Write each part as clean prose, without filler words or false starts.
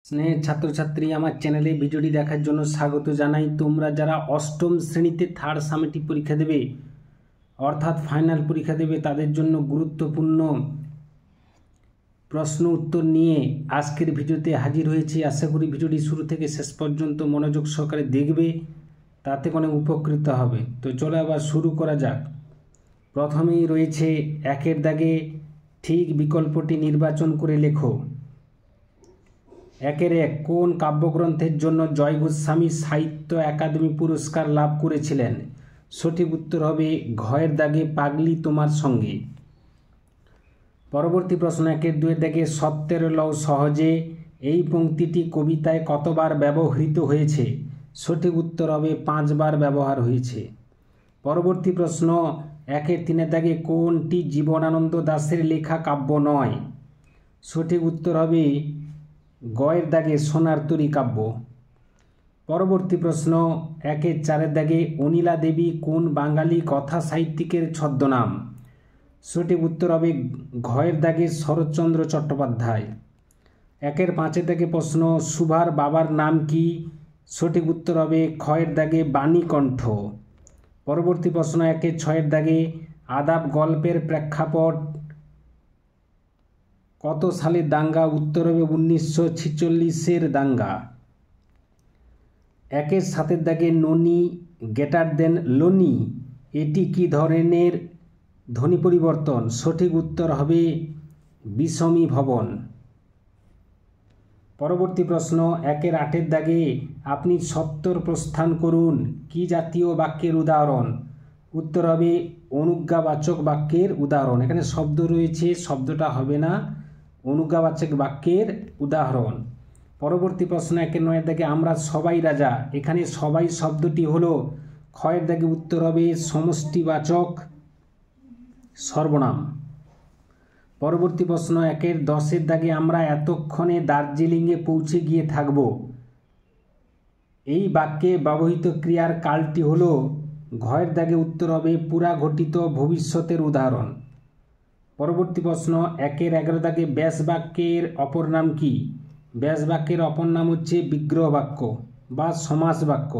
স্নেহের ছাত্রছাত্রী, আমার চ্যানেলে ভিডিওটি দেখার জন্য স্বাগত জানাই। তোমরা যারা অষ্টম শ্রেণীতে থার্ড সামেটিভ পরীক্ষা দেবে অর্থাৎ ফাইনাল পরীক্ষা দেবে, তাদের জন্য গুরুত্বপূর্ণ প্রশ্ন উত্তর নিয়ে আজকের ভিডিওতে হাজির হয়েছি। আশা করি ভিডিওটি শুরু থেকে শেষ পর্যন্ত মনোযোগ সহকারে দেখবে, তাতে অনেক উপকৃত হবে। তো চলো আবার শুরু করা যাক। প্রথমেই রয়েছে একের দাগে ঠিক বিকল্পটি নির্বাচন করে লেখো। একের এক, কোন কাব্যগ্রন্থের জন্য জয় গোস্বামী সাহিত্য একাডেমি পুরস্কার লাভ করেছিলেন? সঠিক উত্তর হবে ঘয়ের দাগে পাগলি তোমার সঙ্গে। পরবর্তী প্রশ্ন, একের দুয়ের দাগে সত্যের লও সহজে এই পংক্তিটি কবিতায় কতবার ব্যবহৃত হয়েছে? সঠিক উত্তর হবে 5 বার ব্যবহার হয়েছে। পরবর্তী প্রশ্ন, একের তিনের দাগে কোনটি জীবনানন্দ দাশের লেখা কাব্য নয়? সঠিক উত্তর হবে গয়ের দাগে সোনার তরী কাব্য। পরবর্তী প্রশ্ন, একের চারের দাগে অনিলা দেবী কোন বাঙালি কথা সাহিত্যিকের ছদ্মনাম? সঠিক উত্তর হবে ঘয়ের দাগে শরৎচন্দ্র চট্টোপাধ্যায়। একের পাঁচের দাগে প্রশ্ন, সুভার বাবার নাম কি? সঠিক উত্তর হবে ক্ষয়ের দাগে বাণীকণ্ঠ। পরবর্তী প্রশ্ন, একের ছয়ের দাগে আদাব গল্পের প্রেক্ষাপট কত সালের দাঙ্গা? উত্তর হবে 1946-এর দাঙ্গা। একের সাতের দাগে ননি গ্রেটার দেন লোনি এটি কি ধরনের ধ্বনি পরিবর্তন? সঠিক উত্তর হবে বিষমী ভবন। পরবর্তী প্রশ্ন, একের আটের দাগে আপনি সত্তর প্রস্থান করুন কি জাতীয় বাক্যের উদাহরণ? উত্তর হবে অনুজ্ঞাবাচক বাক্যের উদাহরণ। এখানে শব্দ রয়েছে, শব্দটা হবে না, অনুজ্ঞাবাচক বাক্যের উদাহরণ। পরবর্তী প্রশ্ন, একের নয়ের দাগে আমরা সবাই রাজা এখানে সবাই শব্দটি হলো ক্ষয়ের দাগে উত্তর হবে সমষ্টিবাচক সর্বনাম। পরবর্তী প্রশ্ন, একের 10-এর দাগে আমরা এতক্ষণে দার্জিলিংয়ে পৌঁছে গিয়ে থাকব এই বাক্যে ব্যবহৃত ক্রিয়ার কালটি হলো ঘয়ের দাগে উত্তর হবে পুরা ঘটিত ভবিষ্যতের উদাহরণ। পরবর্তী প্রশ্ন, একের 11 দাগে ব্যাস বাক্যের অপর নাম কি? ব্যাস বাক্যের অপর নাম হচ্ছে বিগ্রহ বাক্য বা সমাস বাক্য।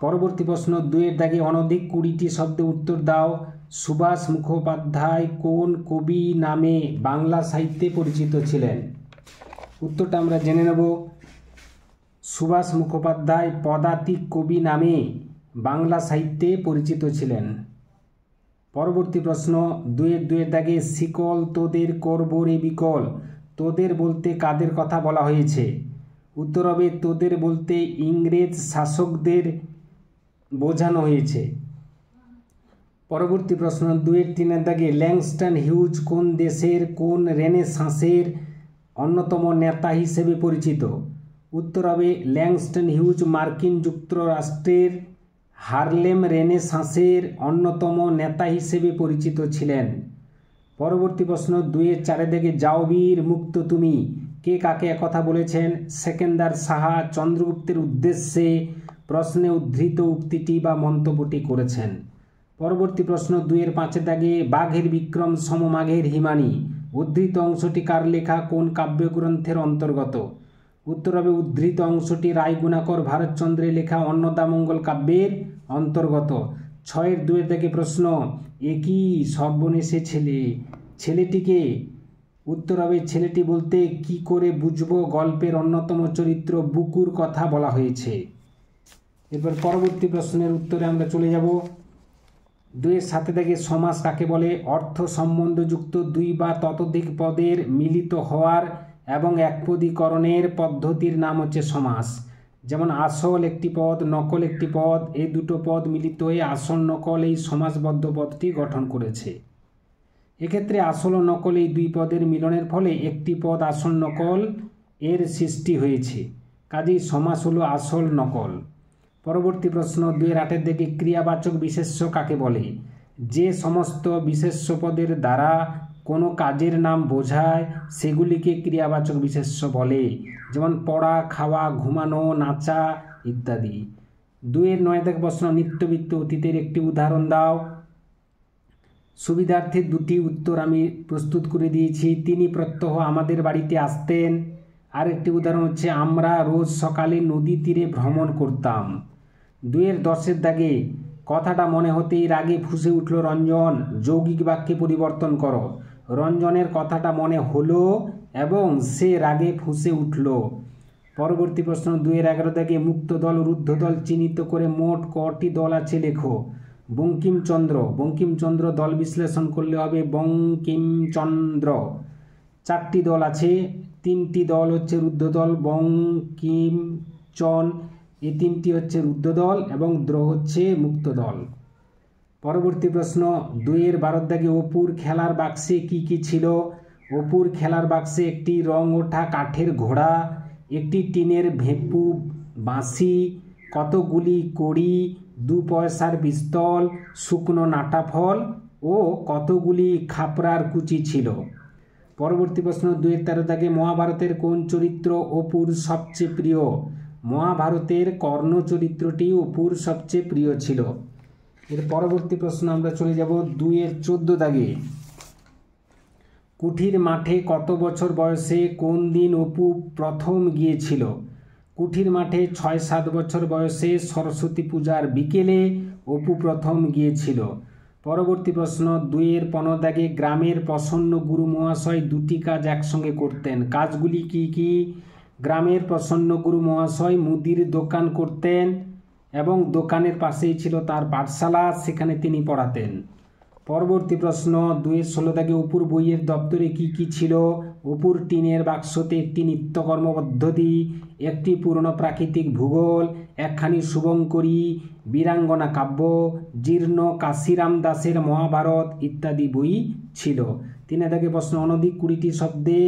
পরবর্তী প্রশ্ন, 2-এর দাগে অনধিক 20টি শব্দে উত্তর দাও। সুভাষ মুখোপাধ্যায় কোন কবি নামে বাংলা সাহিত্যে পরিচিত ছিলেন? উত্তরটা আমরা জেনে নেব। সুভাষ মুখোপাধ্যায় পদাতিক কবি নামে বাংলা সাহিত্যে পরিচিত ছিলেন। পরবর্তী প্রশ্ন, 2-এর দাগে শিকল তোদের করব রে বিকল তোদের বলতে কাদের কথা বলা হয়েছে? উত্তর হবে তোদের বলতে ইংরেজ শাসকদের বোঝানো হয়েছে। পরবর্তী প্রশ্ন, 2-3-এর দাগে ল্যাংস্টন হিউজ কোন দেশের কোন রেনেসাঁসের অন্যতম নেতা হিসেবে পরিচিত? উত্তর হবে ল্যাংস্টন হিউজ মার্কিন যুক্তরাষ্ট্রের হারলেম রেনেসাঁসের অন্যতম নেতা হিসেবে পরিচিত ছিলেন। পরবর্তী প্রশ্ন, 2-4-এর দাগে যাও বীর মুক্ত তুমি কে কাকে একথা বলেছেন? সেকেন্দার সাহা চন্দ্রগুপ্তের উদ্দেশ্যে প্রশ্নে উদ্ধৃত উক্তিটি বা মন্তব্যটি করেছেন। পরবর্তী প্রশ্ন, 2-5-এর দাগে বাঘের বিক্রম সমমাঘের হিমানি উদ্ধৃত অংশটি কার লেখা, কোন কাব্যগ্রন্থের অন্তর্গত? উত্তর হবে উদ্ধৃত অংশটি রায়গুণাকর ভারতচন্দ্রের লেখা অন্নদামঙ্গল কাব্যের অন্তর্গত। 6-2-এর দাগে প্রশ্ন, একই সর্বনেশে ছেলে ছেলেটিকে? উত্তর হবে ছেলেটি বলতে কি করে বুঝবো গল্পের অন্যতম চরিত্র বুকুর কথা বলা হয়েছে। এরপর পরবর্তী প্রশ্নের উত্তরে আমরা চলে যাব। 2-7 দাগে সমাস কাকে বলে? অর্থ সম্বন্ধযুক্ত 2 বা ততোধিক পদের মিলিত হওয়ার এবং একপদীকরণের পদ্ধতির নাম হচ্ছে সমাস। যেমন আসল একটি পদ, নকল একটি পদ, এই দুটো পদ মিলিত হয়ে আসল নকল এই সমাসবদ্ধ পদটি গঠন করেছে। এক্ষেত্রে আসল ও নকল এই 2 পদের মিলনের ফলে একটি পদ আসল নকল এর সৃষ্টি হয়েছে, কাজেই সমাস হলো আসল নকল। পরবর্তী প্রশ্ন, 2-8-এর দিকে ক্রিয়াবাচক বিশেষ্য কাকে বলে? যে সমস্ত বিশেষ্য পদের দ্বারা কোনো কাজের নাম বোঝায় সেগুলিকে ক্রিয়াবাচক বিশেষ্য বলে, যেমন পড়া, খাওয়া, ঘুমানো, নাচা ইত্যাদি। 2-9 দাগে প্রশ্ন, নিত্যবৃত্ত অতীতের একটি উদাহরণ দাও। সুবিধার্থে 2টি উত্তর আমি প্রস্তুত করে দিয়েছি। তিনি প্রত্যহ আমাদের বাড়িতে আসতেন, আরেকটি উদাহরণ হচ্ছে আমরা রোজ সকালে নদী তীরে ভ্রমণ করতাম। 2-10 দাগে কথাটা মনে হতেই রাগে ফুঁসে উঠল রঞ্জন। যৌগিক বাক্যে পরিবর্তন করো। রঞ্জনের কথাটা মনে হলো এবং সে রাগে ফুঁসে উঠল। পরবর্তী প্রশ্ন 2-11 দাগে মুক্ত দল রুদ্ধ দল চিহ্নিত করে মোট কটি দল আছে লেখো। বঙ্কিমচন্দ্র দল বিশ্লেষণ করলে হবে বঙ্কিমচন্দ্র। 4টি দল আছে, 3টি দল হচ্ছে রুদ্ধ দল বঙ্কিমচন, এই 3টি হচ্ছে রুদ্ধ দল এবং দ্রো হচ্ছে মুক্ত দল। পরবর্তী প্রশ্ন 2-12 দাগে অপুর খেলার বাক্সে কি কি ছিল। অপুর খেলার বাক্সে একটি রং ওঠা কাঠের ঘোড়া, একটি টিনের ভেঁপু বাঁশি, কতগুলি কড়ি, 2 পয়সার পিস্তল, শুকনো নাটা ফল ও কতগুলি খাপড়ার কুচি ছিল। পরবর্তী প্রশ্ন 2-13 দাগে মহাভারতের কোন চরিত্র অপুর সবচেয়ে প্রিয়। মহাভারতের কর্ণ চরিত্রটি অপুর সবচেয়ে প্রিয় ছিল। এর পরবর্তী প্রশ্ন আমরা চলে যাব 2-14 দাগে কুঠির মাঠে কত বছর বয়সে কোন দিন অপু প্রথম গিয়েছিল। কুঠির মাঠে 6-7 বছর বয়সে সরস্বতী পূজার বিকেলে অপু প্রথম গিয়েছিল। পরবর্তী প্রশ্ন 2-15 দাগে গ্রামের প্রসন্ন গুরু মহাশয় 2টি কাজ একসঙ্গে করতেন। কাজগুলি কি কি। গ্রামের প্রসন্ন গুরু মহাশয় মুদির দোকান করতেন এবং দোকানের পাশেই ছিল তার পাঠশালা, সেখানে তিনি পড়াতেন। পরবর্তী প্রশ্ন 2-16 দাগে অপুর বইয়ের দপ্তরে কি কি ছিল। অপুর টিনের বাক্সতে একটি নিত্যকর্ম পদ্ধতি, একটি পুরনো প্রাকৃতিক ভূগোল, একখানি শুভঙ্করী, বীরাঙ্গনা কাব্য, জীর্ণ কাশিরাম দাসের মহাভারত ইত্যাদি বই ছিল। 3 দাগে প্রশ্ন অনধিক 20টি শব্দে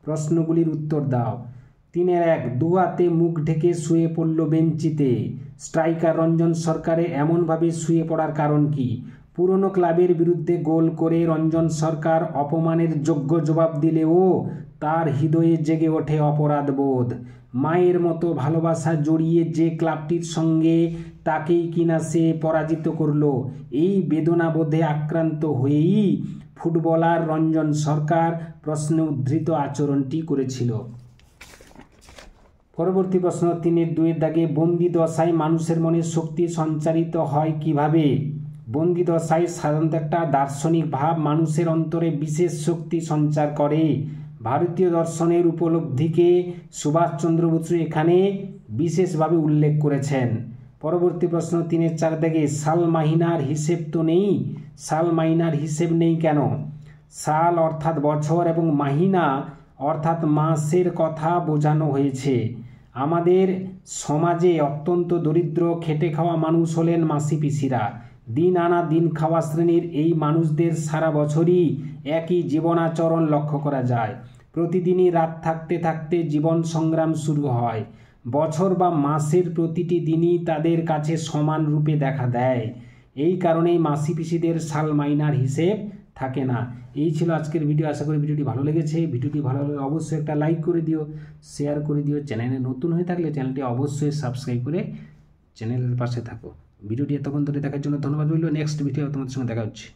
প্রশ্নগুলির উত্তর দাও। 3-1 দুহাতে মুখ ঢেকে শুয়ে পড়ল বেঞ্চিতে। স্ট্রাইকার রঞ্জন সরকারের এমনভাবে শুয়ে পড়ার কারণ কি। পুরনো ক্লাবের বিরুদ্ধে গোল করে রঞ্জন সরকার অপমানের যোগ্য জবাব দিলেও তার হৃদয়ে জেগে ওঠে অপরাধবোধ। মায়ের মতো ভালোবাসা জড়িয়ে যে ক্লাবটির সঙ্গে তাকেই কিনা সে পরাজিত করল, এই বেদনাবোধে আক্রান্ত হয়েই ফুটবলার রঞ্জন সরকার প্রশ্নে উদ্ধৃত আচরণটি করেছিল। পরবর্তী প্রশ্ন 3-2 দাগে বন্দি দশায় মানুষের মনে শক্তি সঞ্চারিত হয় কিভাবে। বন্দি দশায় সাধারণত একটা দার্শনিক ভাব মানুষের অন্তরে বিশেষ শক্তি সঞ্চার করে। ভারতীয় দর্শনের উপলব্ধিকে সুভাষচন্দ্র বসু এখানে বিশেষভাবে উল্লেখ করেছেন। পরবর্তী প্রশ্ন 3-4 দাগে সাল মাহিনার হিসেব তো নেই। সাল মাহিনার হিসেব নেই কেন। সাল অর্থাৎ বছর এবং মাহিনা অর্থাৎ মাসের কথা বোঝানো হয়েছে। আমাদের সমাজে অত্যন্ত দরিদ্র খেটে খাওয়া মানুষ হলেন মাসি পিসিরা। দিন আনা দিন খাওয়া শ্রেণীর এই মানুষদের সারা বছরই একই জীবনাচরণ লক্ষ্য করা যায়। প্রতিদিনই রাত থাকতে থাকতে জীবন সংগ্রাম শুরু হয়। বছর বা মাসের প্রতিটি দিনই তাদের কাছে সমান রূপে দেখা দেয়। এই কারণেই মাসি পিসিদের সাল মাইনার হিসেব থাকে না। এই ছিল আজকের ভিডিও। আশা করি ভিডিওটি ভালো লেগেছে। ভিডিওটি ভালো লাগলে অবশ্যই একটা লাইক করে দিও, শেয়ার করে দিও। চ্যানেলে নতুন হয়ে থাকলে চ্যানেলটি অবশ্যই সাবস্ক্রাইব করে চ্যানেলের পাশে থাকো। ভিডিওটি এতক্ষণ ধরে দেখার জন্য ধন্যবাদ রইল। নেক্সট ভিডিও তোমাদের সঙ্গে দেখা হচ্ছে।